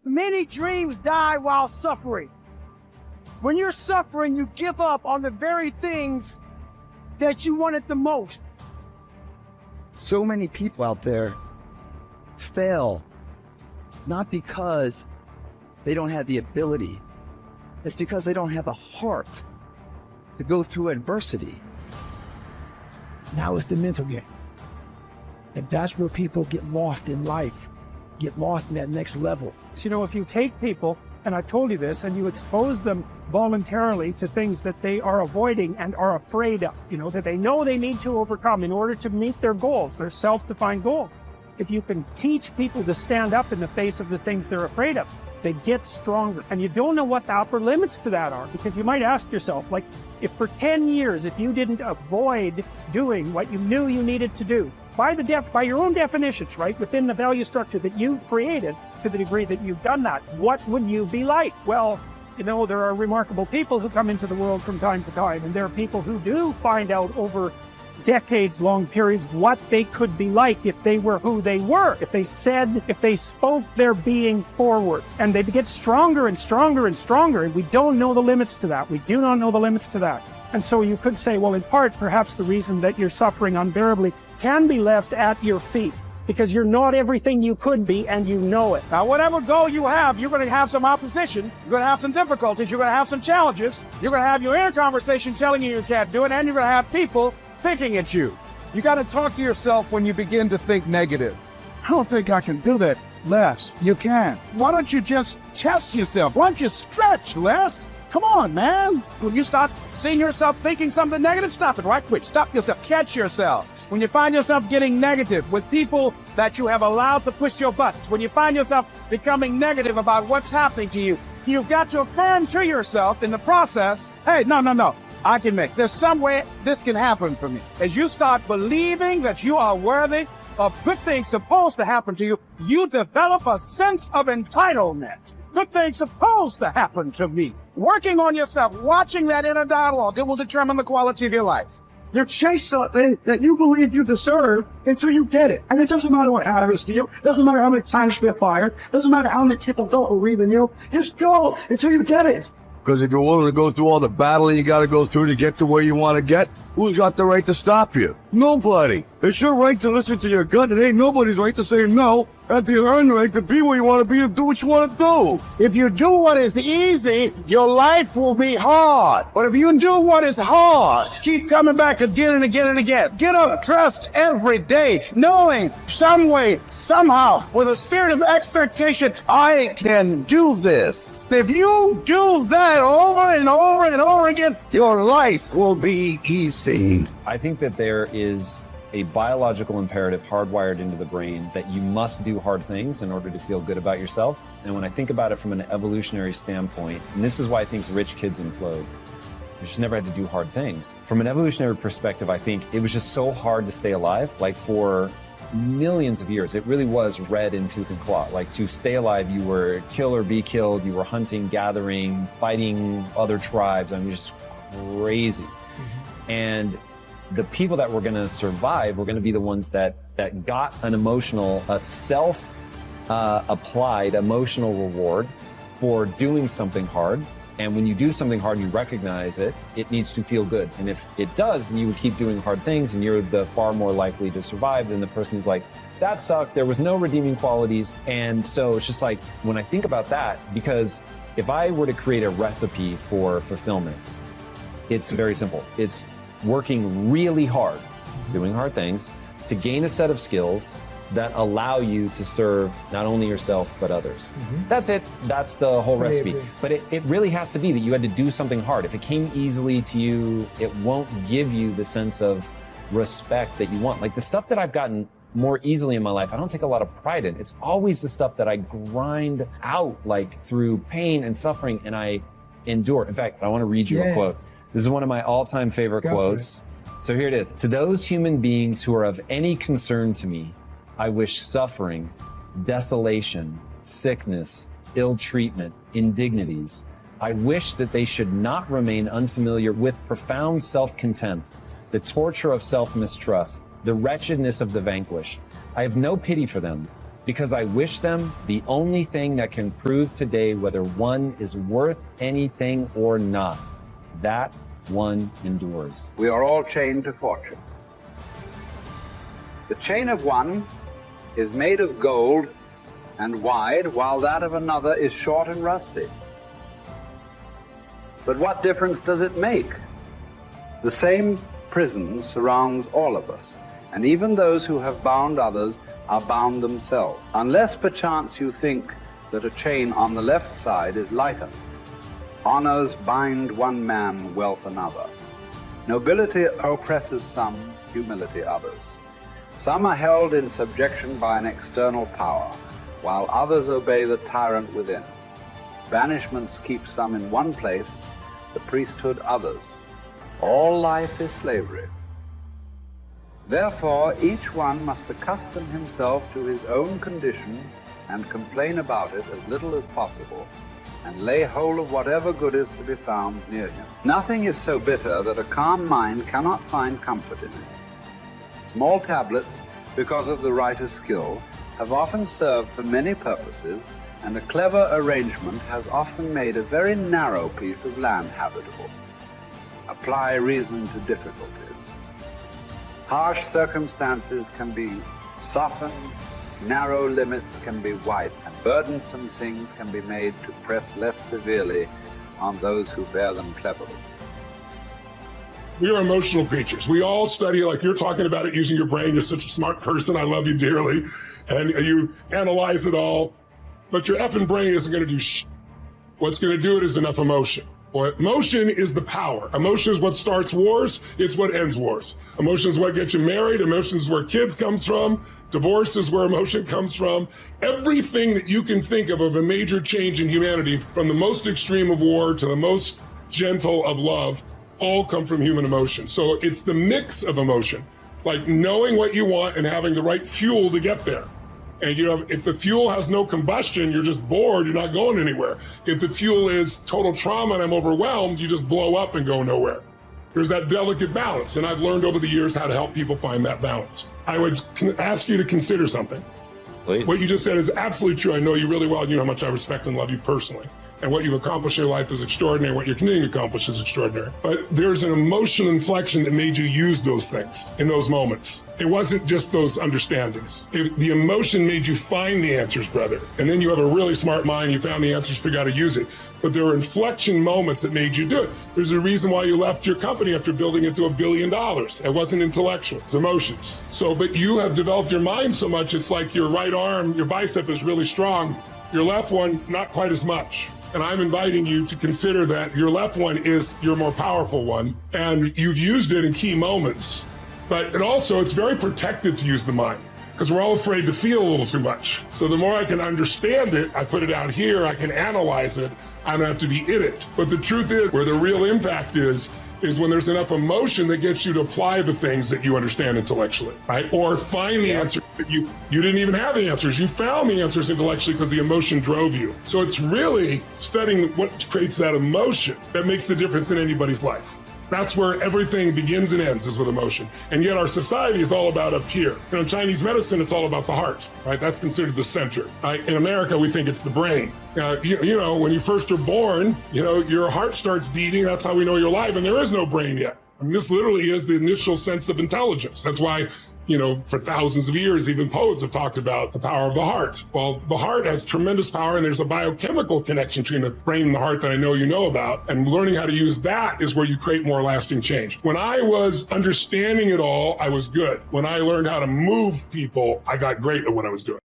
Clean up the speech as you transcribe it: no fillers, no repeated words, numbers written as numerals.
Many dreams die while suffering. When you're suffering, you give up on the very things that you wanted the most. So many people out there fail, not because they don't have the ability. It's because they don't have a heart to go through adversity. Now it's the mental game. And that's where people get lost in life, get lost in that next level. So, you know, if you take people, and I've told you this, and you expose them voluntarily to things that they are avoiding and are afraid of, you know, that they know they need to overcome in order to meet their goals, their self-defined goals. If you can teach people to stand up in the face of the things they're afraid of, they get stronger. And you don't know what the upper limits to that are, because you might ask yourself, like, if for 10 years, if you didn't avoid doing what you knew you needed to do, by your own definitions, right, within the value structure that you've created, to the degree that you've done that, what would you be like? Well, you know, there are remarkable people who come into the world from time to time, and there are people who do find out over decades-long periods what they could be like if they were who they were, if they spoke their being forward. And they get stronger and stronger and stronger, and we don't know the limits to that. We do not know the limits to that. And so you could say, well, in part, perhaps the reason that you're suffering unbearably can be left at your feet, because you're not everything you could be, and you know it. Now, whatever goal you have, you're going to have some opposition, you're going to have some difficulties, you're going to have some challenges, you're going to have your inner conversation telling you can't do it, and you're going to have people thinking at you. You got to talk to yourself when you begin to think negative. I don't think I can do that, Les. You can. Why don't you just test yourself? Why don't you stretch, Les? Come on, man. When you start seeing yourself thinking something negative, stop it right quick. Stop yourself. Catch yourselves. When you find yourself getting negative with people that you have allowed to push your buttons, when you find yourself becoming negative about what's happening to you, you've got to affirm to yourself in the process, hey, no. I can make. There's some way this can happen for me. As you start believing that you are worthy of good things supposed to happen to you, you develop a sense of entitlement. Good things supposed to happen to me. Working on yourself, watching that inner dialogue, it will determine the quality of your life. You chase something that you believe you deserve until you get it. And it doesn't matter what happens to you. It doesn't matter how many times you get fired. It doesn't matter how many people don't believe in you. Just go until you get it. Because if you're willing to go through all the battling you got to go through to get to where you want to get, who's got the right to stop you? Nobody. It's your right to listen to your gut. It ain't nobody's right to say no. And you earn the right to be where you want to be and do what you want to do. If you do what is easy, your life will be hard. But if you do what is hard, keep coming back again and again and again. Get up, dressed every day, knowing some way, somehow, with a spirit of expectation, I can do this. If you do that over and over and over again, your life will be easy. I think that there is a biological imperative hardwired into the brain that you must do hard things in order to feel good about yourself. And when I think about it from an evolutionary standpoint, and this is why I think rich kids implode, you just never had to do hard things. From an evolutionary perspective, I think it was just so hard to stay alive. Like for millions of years, it really was red in tooth and claw. Like to stay alive, you were kill or be killed. You were hunting, gathering, fighting other tribes. I mean, just crazy. And the people that were going to survive were going to be the ones that got an emotional, a self-applied emotional reward for doing something hard. And when you do something hard, you recognize it needs to feel good. And if it does, then you would keep doing hard things, and you're the far more likely to survive than the person who's like, that sucked, there was no redeeming qualities. And so it's just like, when I think about that, because if I were to create a recipe for fulfillment, it's very simple. It's working really hard, doing hard things, to gain a set of skills that allow you to serve not only yourself, but others. That's it. That's the whole recipe. But it really has to be that you had to do something hard. If it came easily to you, it won't give you the sense of respect that you want. Like the stuff that I've gotten more easily in my life, I don't take a lot of pride in. It's always the stuff that I grind out, like through pain and suffering, and I endure. In fact, I want to read you a quote. This is one of my all-time favorite quotes. So here it is. To those human beings who are of any concern to me, I wish suffering, desolation, sickness, ill treatment, indignities. I wish that they should not remain unfamiliar with profound self-contempt, the torture of self-mistrust, the wretchedness of the vanquished. I have no pity for them, because I wish them the only thing that can prove today whether one is worth anything or not. That one endures. We are all chained to fortune. The chain of one is made of gold and wide, while that of another is short and rusty. But what difference does it make? The same prison surrounds all of us, and even those who have bound others are bound themselves, unless perchance you think that a chain on the left side is lighter. Honors bind one man, wealth another. Nobility oppresses some, humility others. Some are held in subjection by an external power, while others obey the tyrant within. Banishments keep some in one place, the priesthood others. All life is slavery. Therefore, each one must accustom himself to his own condition and complain about it as little as possible, and lay hold of whatever good is to be found near him. Nothing is so bitter that a calm mind cannot find comfort in it. Small tablets, because of the writer's skill, have often served for many purposes, and a clever arrangement has often made a very narrow piece of land habitable. Apply reason to difficulties. Harsh circumstances can be softened, narrow limits can be widened, and burdensome things can be made to press less severely on those who bear them cleverly. We are emotional creatures. We all study, like you're talking about it, using your brain. You're such a smart person. I love you dearly. And you analyze it all. But your effing brain isn't going to do shit. What's going to do it is enough emotion. Well, emotion is the power. Emotion is what starts wars. It's what ends wars. Emotion is what gets you married. Emotion is where kids comes from. Divorce is where emotion comes from. Everything that you can think of a major change in humanity, from the most extreme of war to the most gentle of love, all come from human emotion. So it's the mix of emotion. It's like knowing what you want and having the right fuel to get there. And if the fuel has no combustion, you're just bored, you're not going anywhere. If the fuel is total trauma and I'm overwhelmed, you just blow up and go nowhere. There's that delicate balance, and I've learned over the years how to help people find that balance. I would ask you to consider something. Please. What you just said is absolutely true. I know you really well, and you know how much I respect and love you personally. And what you've accomplished in your life is extraordinary. What you're continuing to accomplish is extraordinary. But there's an emotional inflection that made you use those things in those moments. It wasn't just those understandings. The emotion made you find the answers, brother. And then you have a really smart mind. You found the answers, figured out how to use it. But there were inflection moments that made you do it. There's a reason why you left your company after building it to $1 billion. It wasn't intellectual, it's emotions. But you have developed your mind so much, it's like your right arm, your bicep is really strong. Your left one, not quite as much. And I'm inviting you to consider that your left one is your more powerful one, and you've used it in key moments. But it's very protective to use the mind, because we're all afraid to feel a little too much. So the more I can understand it, I put it out here, I can analyze it, I don't have to be in it. But the truth is, where the real impact is when there's enough emotion that gets you to apply the things that you understand intellectually, right? Or find the answer that you didn't even have the answers. You found the answers intellectually because the emotion drove you. So it's really studying what creates that emotion that makes the difference in anybody's life. That's where everything begins and ends, is with emotion. And yet our society is all about up here. In Chinese medicine, it's all about the heart, right? That's considered the center. Right? In America, we think it's the brain. When you first are born, your heart starts beating. That's how we know you're alive. And there is no brain yet. I mean, this literally is the initial sense of intelligence. That's why, for thousands of years, even poets have talked about the power of the heart. Well, the heart has tremendous power, and there's a biochemical connection between the brain and the heart that I know you know about. And learning how to use that is where you create more lasting change. When I was understanding it all, I was good. When I learned how to move people, I got great at what I was doing.